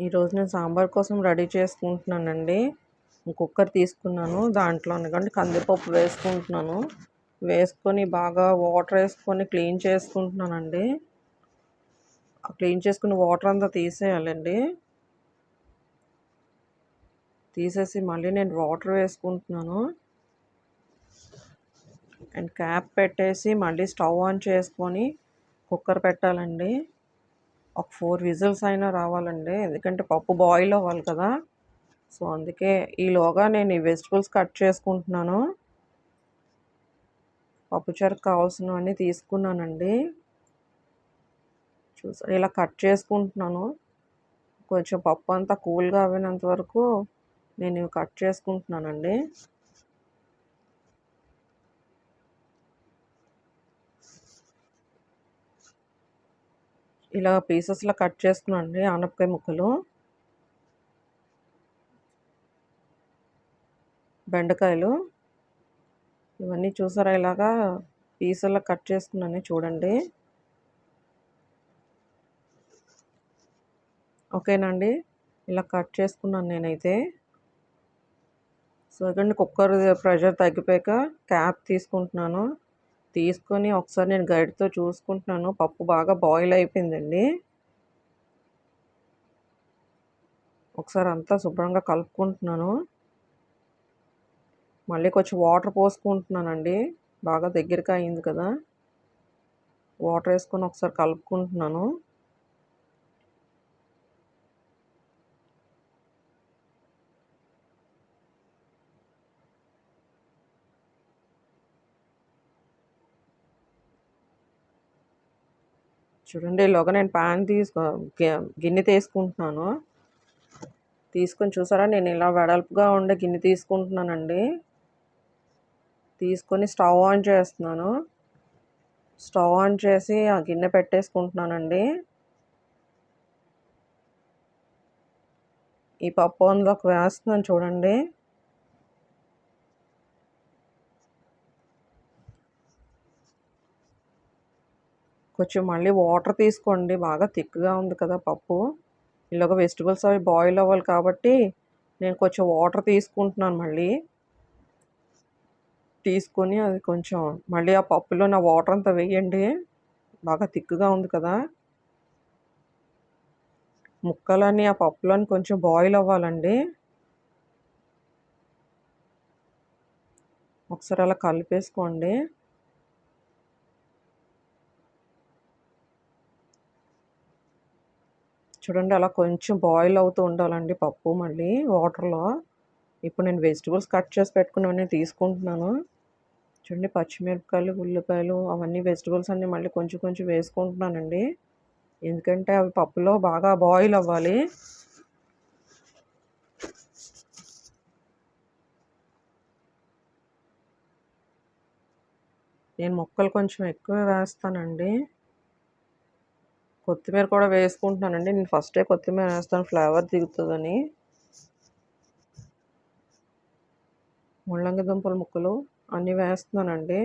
ఈరోజు నేను సాంబార్ కోసం రెడీ చేసుకుంటున్నానండి. కుక్కర్ తీసుకున్నాను. దాంట్లో ఎందుకంటే కందిపప్పు వేసుకుంటున్నాను. వేసుకొని బాగా వాటర్ వేసుకొని క్లీన్ చేసుకుంటున్నానండి. క్లీన్ చేసుకుని వాటర్ అంతా తీసేయాలండి. తీసేసి మళ్ళీ నేను వాటర్ వేసుకుంటున్నాను. అండ్ క్యాప్ పెట్టేసి మళ్ళీ స్టవ్ ఆన్ చేసుకొని కుక్కర్ పెట్టాలండి. ఒక 4 విజిల్స్ అయినా రావాలండి. ఎందుకంటే పప్పు బాయిల్ అవ్వాలి కదా. సో అందుకే ఈలోగా నేను ఈ వెజిటబుల్స్ కట్ చేసుకుంటున్నాను. పప్పుచారుకు కావాల్సినవన్నీ తీసుకున్నానండి. చూసారు, ఇలా కట్ చేసుకుంటున్నాను. కొంచెం పప్పు అంతా కూల్గా అవ్వినంత వరకు నేను ఇవి కట్ చేసుకుంటున్నానండి. ఇలా పీసెస్లో కట్ చేసుకున్నానండి ఆనపకాయ ముక్కలు, బెండకాయలు ఇవన్నీ చూసారా, ఇలాగా పీసుల్లో కట్ చేసుకున్నాను చూడండి. ఓకేనండి, ఇలా కట్ చేసుకున్నాను నేనైతే. సో ఇదండి, కుక్కర్ ప్రెషర్ తగ్గిపోయాక క్యాప్ తీసుకుంటున్నాను. తీసుకొని ఒకసారి నేను గరిటెతో చూసుకుంటున్నాను. పప్పు బాగా బాయిల్ అయిపోయిందండి. ఒకసారి అంతా శుభ్రంగా కలుపుకుంటున్నాను. మళ్ళీ కొంచెం వాటర్ పోసుకుంటున్నానండి. బాగా దగ్గరగా అయింది కదా. వాటర్ వేసుకొని ఒకసారి కలుపుకుంటున్నాను. చూడండి, ఈలోగా నేను గిన్నె తీసుకుంటున్నాను. తీసుకొని చూసారా, నేను ఇలా వెడల్పుగా ఉండే గిన్నె తీసుకుంటున్నానండి. తీసుకొని స్టవ్ ఆన్ చేస్తున్నాను. స్టవ్ ఆన్ చేసి ఆ గిన్నె పెట్టేసుకుంటున్నానండి. ఈ పప్పు అందులోకి వేస్తున్నాను చూడండి. కొంచెం మళ్ళీ వాటర్ తీసుకోండి, బాగా థిక్గా ఉంది కదా పప్పు. ఇలాగ వెజిటబుల్స్ అవి బాయిల్ అవ్వాలి కాబట్టి నేను కొంచెం వాటర్ తీసుకుంటున్నాను. మళ్ళీ తీసుకొని అది కొంచెం మళ్ళీ ఆ పప్పులో నా వాటర్ అంతా వేయండి. బాగా థిక్గా ఉంది కదా. ముక్కలన్నీ ఆ పప్పులోని కొంచెం బాయిల్ అవ్వాలండి. ఒకసారి అలా కలిపేసుకోండి. చూడండి, అలా కొంచెం బాయిల్ అవుతూ ఉండాలండి పప్పు మళ్ళీ వాటర్లో. ఇప్పుడు నేను వెజిటబుల్స్ కట్ చేసి పెట్టుకున్నవన్నీ తీసుకుంటున్నాను. చూడండి, పచ్చిమిరపకాయలు, ఉల్లిపాయలు అవన్నీ వెజిటబుల్స్ అన్నీ మళ్ళీ కొంచెం కొంచెం వేసుకుంటున్నానండి. ఎందుకంటే అవి పప్పులో బాగా బాయిల్ అవ్వాలి. నేను ముక్కలు కొంచెం ఎక్కువ వేస్తానండి. కొత్తిమీర కూడా వేసుకుంటున్నానండి. నేను ఫస్టే కొత్తిమీర వేస్తాను, ఫ్లేవర్ దిగుతుందని. ముల్లంగి దుంపల ముక్కలు అన్నీ వేస్తున్నానండి.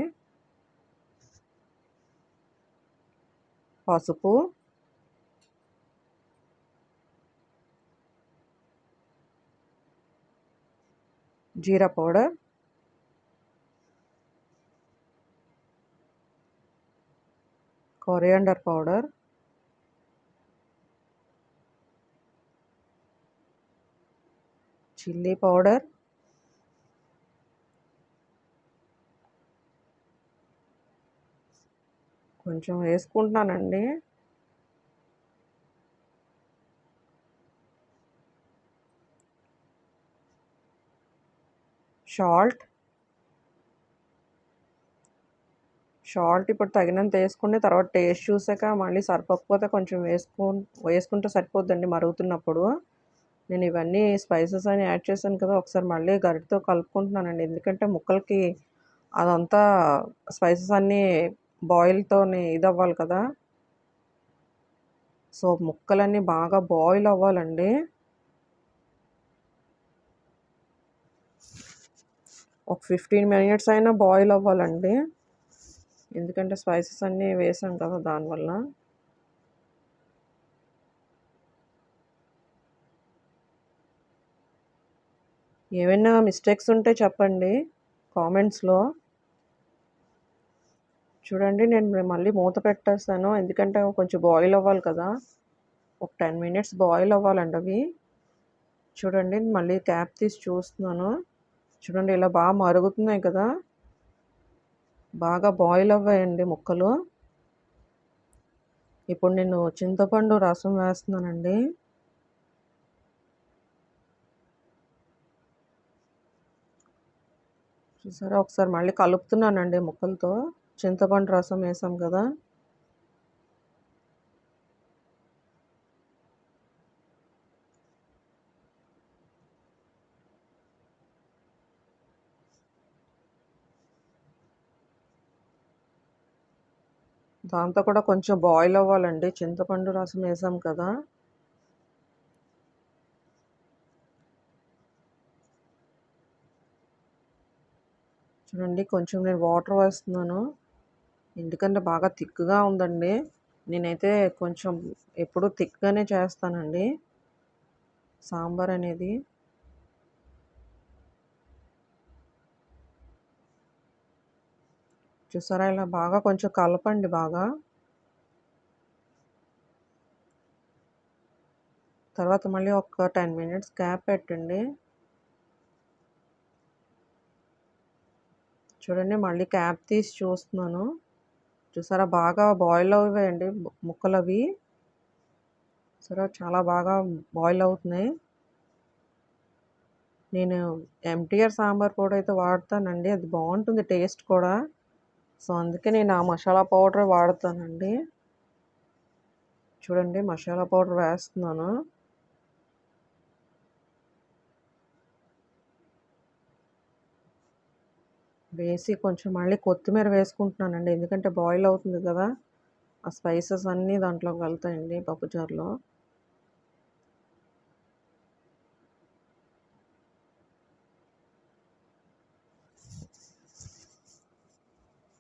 పసుపు, jeera powder, coriander powder, chilli powder, కొంచెం వేసుకుంటున్నానండి. సాల్ట్ ఇప్పుడు తగినంత వేసుకుని తర్వాత టేస్ట్ చూసాక మళ్ళీ సరిపోకపోతే కొంచెం వేసుకుంటే సరిపోద్దండి మరుగుతున్నప్పుడు. నేను ఇవన్నీ స్పైసెస్ అని యాడ్ చేశాను కదా, ఒకసారి మళ్ళీ గరిటెతో కలుపుకుంటున్నానండి. ఎందుకంటే ముక్కలకి అదంతా స్పైసెస్ అన్నీ బాయిల్తో ఇది అవ్వాలి కదా. సో ముక్కలన్నీ బాగా బాయిల్ అవ్వాలండి. ఒక 15 మినిట్స్ అయినా బాయిల్ అవ్వాలండి. ఎందుకంటే స్పైసెస్ అన్నీ వేసాం కదా దానివల్ల. ఏమైనా మిస్టేక్స్ ఉంటే చెప్పండి కామెంట్స్‌లో. చూడండి నేను మళ్ళీ మూత పెట్టేస్తాను. ఎందుకంటే కొంచెం బాయిల్ అవ్వాలి కదా! ఒక 10 మినిట్స్ బాయిల్ అవ్వాలండి అవి. చూడండి మళ్ళీ క్యాప్ తీసి చూస్తున్నాను. చూడండి ఇలా బాగా మరుగుతున్నాయి కదా! బాగా బాయిల్ అవ్వాయండి ముక్కలు. ఇప్పుడు నేను చింతపండు రసం వేస్తున్నానండి. చూసారా ఒకసారి మళ్ళీ కలుపుతున్నానండి ముక్కలతో. చింతపండు రసం వేసాం కదా! దాంతో కూడా కొంచెం బాయిల్ అవ్వాలండి. చింతపండు రసం వేసాం కదా! చూడండి కొంచెం నేను వాటర్ వేస్తున్నాను. ఎందుకంటే బాగా థిక్‌గా ఉందండి. నేనైతే కొంచెం ఎప్పుడూ థిక్‌గానే చేస్తానండి సాంబార్ అనేది. చూసారా ఇలా బాగా కొంచెం కలపండి బాగా. తర్వాత మళ్ళీ ఒక 10 మినిట్స్ గ్యాప్ పెట్టండి. చూడండి మళ్ళీ క్యాప్ తీసి చూస్తున్నాను. చూసారా బాగా బాయిల్ అవ్వాయండి ముక్కలవి. చూసారా చాలా బాగా బాయిల్ అవుతున్నాయి. నేను ఎంటీఆర్ సాంబార్ పొడి అయితే వాడతానండి. అది బావుంటుంది టేస్ట్ కూడా. సో, అందుకే నేను ఆ మసాలా పౌడర్ వాడతానండి. చూడండి మసాలా పౌడర్ వేస్తున్నాను. వేసి కొంచెం మళ్ళీ కొత్తిమీర వేసుకుంటున్నానండి. ఎందుకంటే బాయిల్ అవుతుంది కదా! ఆ స్పైసెస్ అన్నీ దాంట్లోకి వెళ్తాయండి పప్పుచారులో.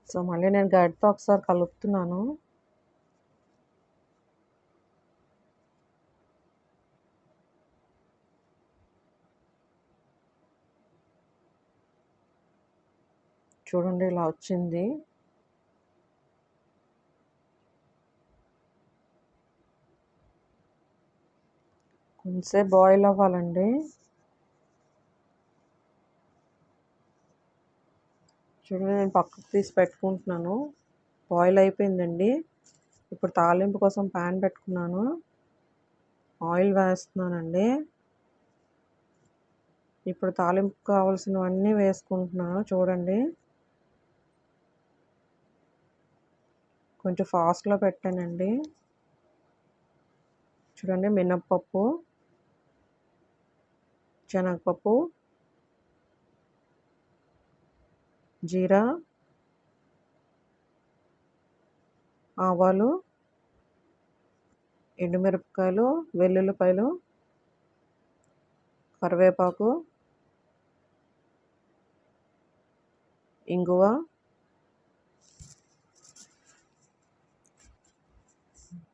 సో, మళ్ళీ నేను గరిటెతో ఒకసారి కలుపుతున్నాను. చూడండి ఇలా వచ్చింది. కొంచెంసేపు బాయిల్ అవ్వాలండి. చూడండి నేను పక్కకు తీసి పెట్టుకుంటున్నాను. బాయిల్ అయిపోయిందండి. ఇప్పుడు తాలింపు కోసం పాన్ పెట్టుకున్నాను. ఆయిల్ వేస్తున్నానండి. ఇప్పుడు తాలింపుకి కావాల్సినవన్నీ వేసుకుంటున్నాను చూడండి. కొంచెం ఫాస్ట్‌లో పెట్టానండి. చూడండి మినప్పప్పు, శనగపప్పు, జీరా, ఆవాలు, ఎండుమిరపకాయలు, వెల్లుల్లిపాయలు, కరివేపాకు, ఇంగువ,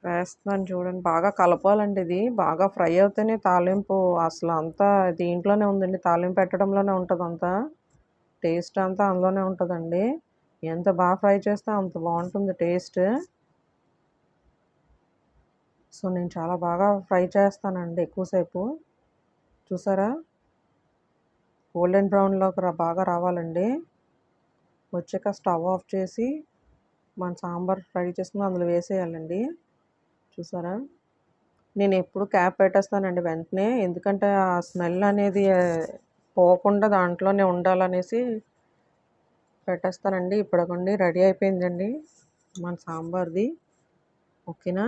వేస్తున్నాను చూడండి. బాగా కలపాలండి ఇది. బాగా ఫ్రై అవుతేనే తాలింపు అసలు అంతా దీంట్లోనే ఉందండి. తాలింపు పెట్టడంలోనే ఉంటదంతా. టేస్ట్ అంతా అందులోనే ఉంటదండి. ఎంత బాగా ఫ్రై చేస్తే అంత బావుంటుంది టేస్ట్. సో, నేను చాలా బాగా ఫ్రై చేస్తానండి ఎక్కువసేపు. చూసారా? గోల్డెన్ బ్రౌన్‌లోకి బాగా రావాలండి. వచ్చాక స్టవ్ ఆఫ్ చేసి మన సాంబార్ ఫ్రై చేసుకొని అందులో వేసేయాలండి. చూసారా? నేనెప్పుడు క్యాప్ పెట్టేస్తానండి వెంటనే. ఎందుకంటే ఆ స్మెల్ అనేది పోకుండా దాంట్లోనే ఉండాలనేసి పెట్టేస్తానండి. ఇప్పుడగోండి రెడీ అయిపోయిందండి మన సాంబార్‌ది. ఓకేనా?